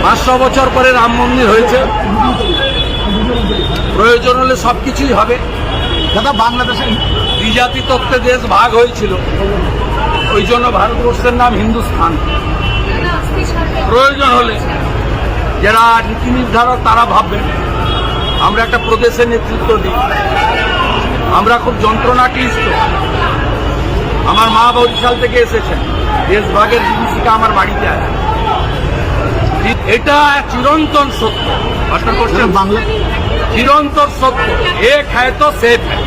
500 বছর পরে রাম মন্দির হয়েছে, প্রয়োজন হলে সবকিছুই হবে। দাদা বাংলাদেশে দ্বিজাতি তত্ত্বে দেশ ভাগ হয়েছিল, ওই জন্য ভারতবর্ষের নাম হিন্দুস্থান। প্রয়োজন হলে যারা নীতি নির্ধারক তারা ভাববেন আমরা একটা প্রদেশের নেতৃত্ব দিই। আমরা খুব যন্ত্রণা ক্লিষ্ট। আমার মা বরিশাল থেকে এসেছেন, দেশভাগের বিভীষিকা আমার বাড়িতে আছে। এটা চিরন্তন সত্য, বাংলা चिरंतर सत्य। एक है तो सेफ है,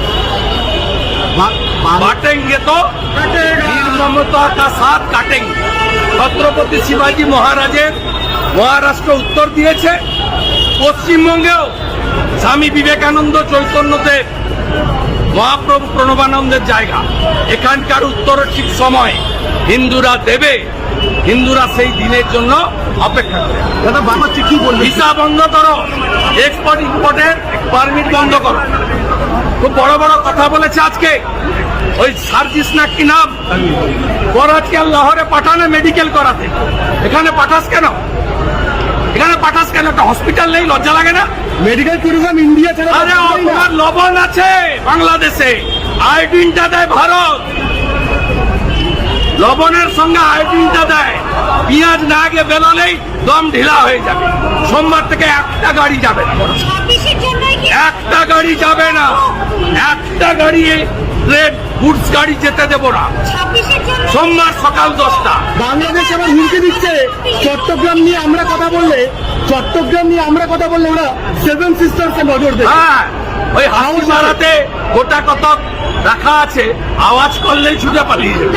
बांटेंगे तो निर्ममता का साथ काटेंगे। छत्रपति शिवाजी महाराजेर महाराष्ट्र उत्तर दिए, पश्चिमबंगेও स्वामी विवेकानंद चैतन्यदेव महाप्रभु प्रणबानंदेर जायगा। एखानकार उत्तर ठीक समय हिंदुरा देवे, हिंदुरा সেই দিনের জন্য অপেক্ষা করে। দাদা বাবা কি বললেন? ভিসা বন্ধ করো, এক্সপোর্ট ইম্পোর্টের পারমিট বন্ধ করো। খুব বড় বড় কথা বলেছে আজকে। ওই সার্জিস না কি নাম, করাচি আর লাহোরে পাঠানে মেডিকেল করাতে, এখানে পাঠাস কেন? এখানে পাঠাস কেন? একটা হসপিটাল নেই, লজ্জা লাগে না? মেডিকেল ট্যুরিজম ইন্ডিয়া ছাড়া আরে তোমার লবণ আছে বাংলাদেশে, আয়োডিনটা দেয় ভারত, লবণের সঙ্গে আয়োডিনটা দেয়। পেঁয়াজ না আগে বেরোলেই দম ঢিলা হয়ে যাবে। সোমবার থেকে একটা গাড়ি যাবে না, একটা গাড়ি যাবে না, একটা গাড়ি ট্রেন গুডস গাড়ি যেতে দেবো না। সোমবার সকাল 10টা। বাংলাদেশ আবার হুমকি দিচ্ছে চট্টগ্রাম নিয়ে আমরা কথা বললে, ওরা 7 সিস্টার্সে নজর দেবে। হ্যাঁ, ওই হাউস মারাতে গোটা কতক রাখা আছে, আওয়াজ করলেই ছুটে পালিয়ে যাবে।